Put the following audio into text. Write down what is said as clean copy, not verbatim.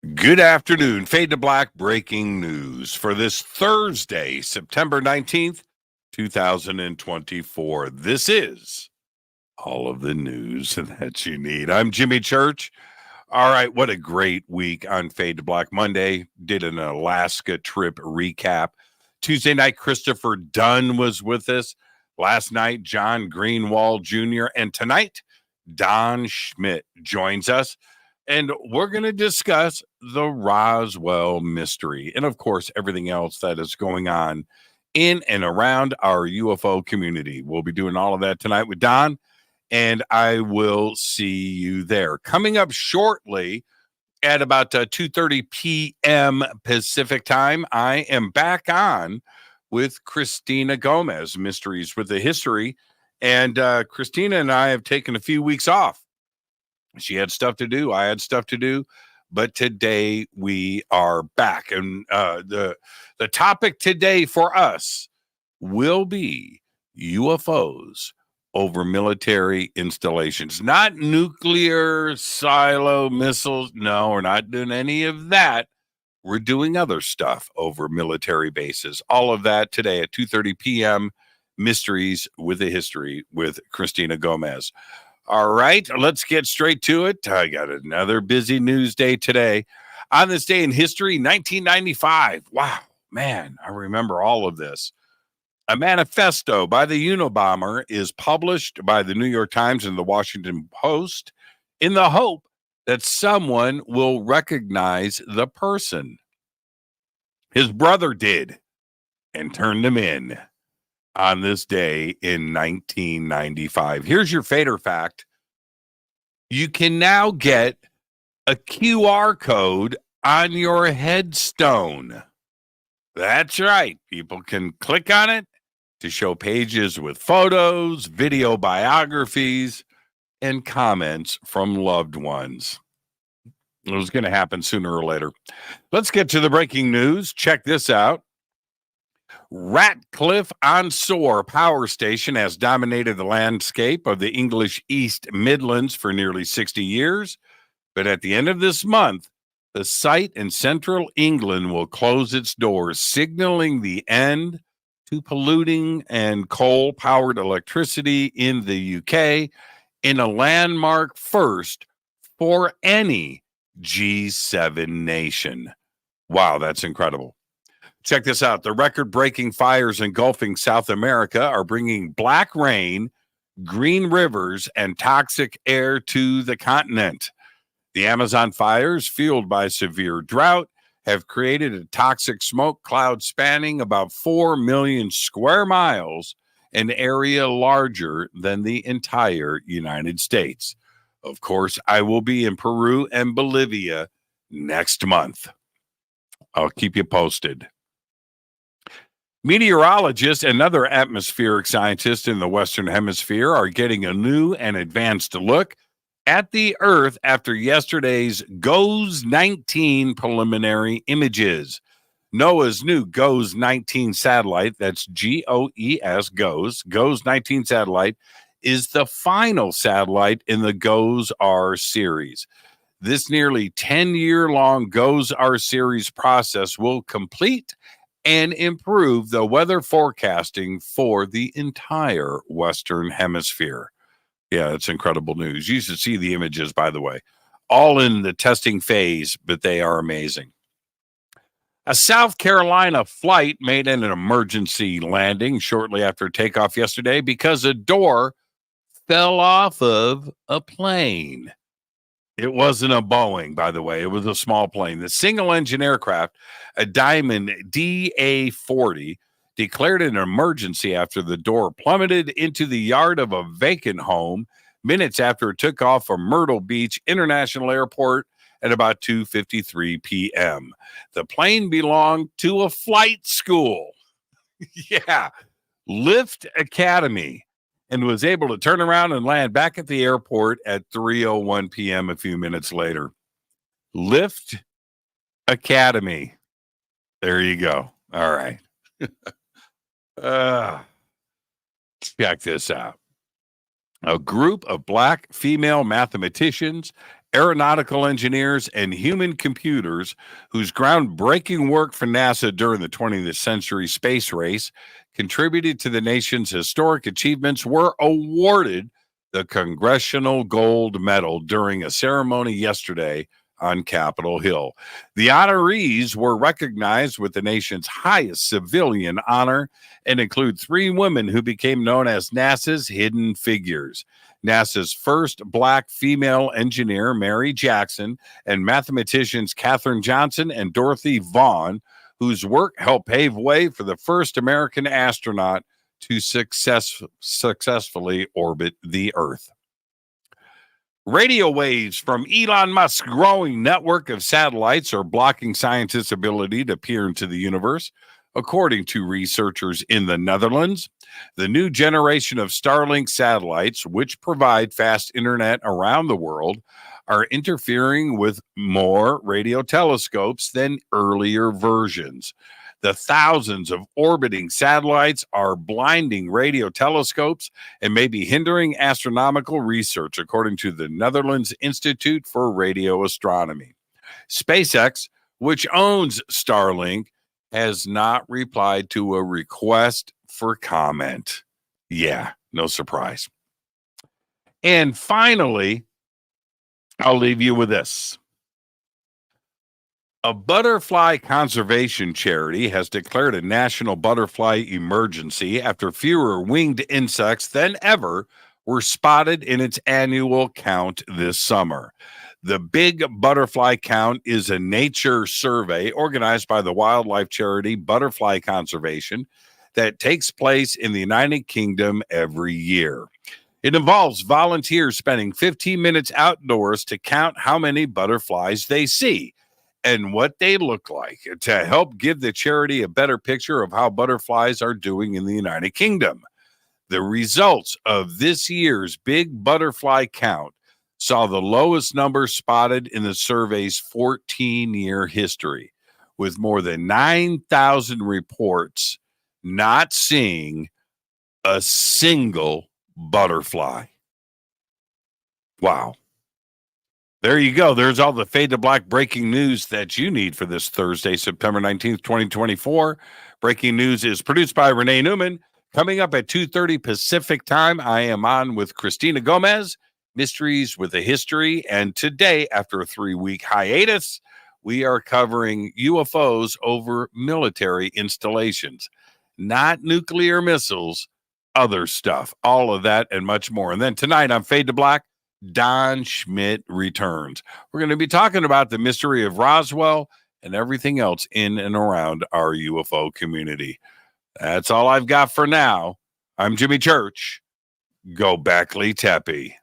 Good afternoon. Fade to Black breaking news for this Thursday, September 19th, 2024. This is all of the news that you need. I'm Jimmy Church. All right, what a great week on Fade to Black Monday. Did an Alaska trip recap. Tuesday night, Christopher Dunn was with us. Last night, John Greenwald Jr. And tonight, Don Schmidt joins us. And we're going to discuss the Roswell mystery and, of course, everything else that is going on in and around our UFO community. We'll be doing all of that tonight with Don, and I will see you there. Coming up shortly at about 2:30 p.m. Pacific time, I am back on with Christina Gomez, Mysteries with the History. And Christina and I have taken a few weeks off. She had stuff to do. I had stuff to do. But today we are back. And the topic today for us will be UFOs over military installations. Not nuclear silo missiles. No, we're not doing any of that. We're doing other stuff over military bases. All of that today at 2:30 p.m. Mysteries with the History with Christina Gomez. All right, let's get straight to it. I got another busy news day today. On this day in history, 1995. Wow, man, I remember all of this. A manifesto by the Unabomber is published by the New York Times and the Washington Post in the hope that someone will recognize the person. His brother did and turned him in on this day in 1995. Here's your fader fact. You can now get a QR code on your headstone. That's right. People can click on it to show pages with photos, video biographies, and comments from loved ones. It was going to happen sooner or later. Let's get to the breaking news. Check this out. Ratcliffe-on-Soar Power Station has dominated the landscape of the English East Midlands for nearly 60 years. But at the end of this month, the site in central England will close its doors, signaling the end to polluting and coal-powered electricity in the UK in a landmark first for any G7 nation. Wow, that's incredible. Check this out. The record-breaking fires engulfing South America are bringing black rain, green rivers, and toxic air to the continent. The Amazon fires, fueled by severe drought, have created a toxic smoke cloud spanning about 4 million square miles, an area larger than the entire United States. Of course, I will be in Peru and Bolivia next month. I'll keep you posted. Meteorologists and other atmospheric scientists in the Western Hemisphere are getting a new and advanced look at the Earth after yesterday's GOES-19 preliminary images. NOAA's new GOES-19 satellite, that's GOES, GOES-19 satellite, is the final satellite in the GOES-R series. This nearly 10-year-long GOES-R series process will complete and improve the weather forecasting for the entire Western Hemisphere. Yeah, it's incredible news. You should see the images, by the way. All in the testing phase, but they are amazing. A South Carolina flight made an emergency landing shortly after takeoff yesterday because a door fell off of a plane. It wasn't a Boeing, by the way. It was a small plane. The single-engine aircraft, a Diamond DA-40, declared an emergency after the door plummeted into the yard of a vacant home minutes after it took off from Myrtle Beach International Airport at about 2:53 p.m. The plane belonged to a flight school. Yeah, Lift Academy, and was able to turn around and land back at the airport at 3:01 p.m. a few minutes later. Lift Academy. There you go. All right. Check this out. A group of black female mathematicians aeronautical engineers, and human computers whose groundbreaking work for NASA during the 20th century space race contributed to the nation's historic achievements were awarded the Congressional Gold Medal during a ceremony yesterday on Capitol Hill. The honorees were recognized with the nation's highest civilian honor and include 3 women who became known as NASA's Hidden Figures. NASA's first Black female engineer, Mary Jackson, and mathematicians Katherine Johnson and Dorothy Vaughan, whose work helped pave way for the first American astronaut to successfully orbit the Earth. Radio waves from Elon Musk's growing network of satellites are blocking scientists' ability to peer into the universe. According to researchers in the Netherlands, the new generation of Starlink satellites, which provide fast internet around the world, are interfering with more radio telescopes than earlier versions. The thousands of orbiting satellites are blinding radio telescopes and may be hindering astronomical research, according to the Netherlands Institute for Radio Astronomy. SpaceX, which owns Starlink, has not replied to a request for comment. Yeah, no surprise. And finally, I'll leave you with this. A butterfly conservation charity has declared a national butterfly emergency after fewer winged insects than ever were spotted in its annual count this summer. The Big Butterfly Count is a nature survey organized by the wildlife charity Butterfly Conservation that takes place in the United Kingdom every year. It involves volunteers spending 15 minutes outdoors to count how many butterflies they see and what they look like to help give the charity a better picture of how butterflies are doing in the United Kingdom. The results of this year's Big Butterfly Count saw the lowest number spotted in the survey's 14-year history, with more than 9,000 reports not seeing a single butterfly. Wow. There you go. There's all the Fade to Black breaking news that you need for this Thursday, September 19th, 2024. Breaking news is produced by Renee Neumann. Coming up at 2:30 Pacific time, I am on with Christina Gomez, Mysteries with a History. And today, after a 3-week hiatus, we are covering UFOs over military installations, not nuclear missiles, other stuff, all of that and much more. And then tonight on Fade to Black, Don Schmidt returns. We're going to be talking about the mystery of Roswell and everything else in and around our UFO community. That's all I've got for now. I'm Jimmy Church. Go Backley Tappy.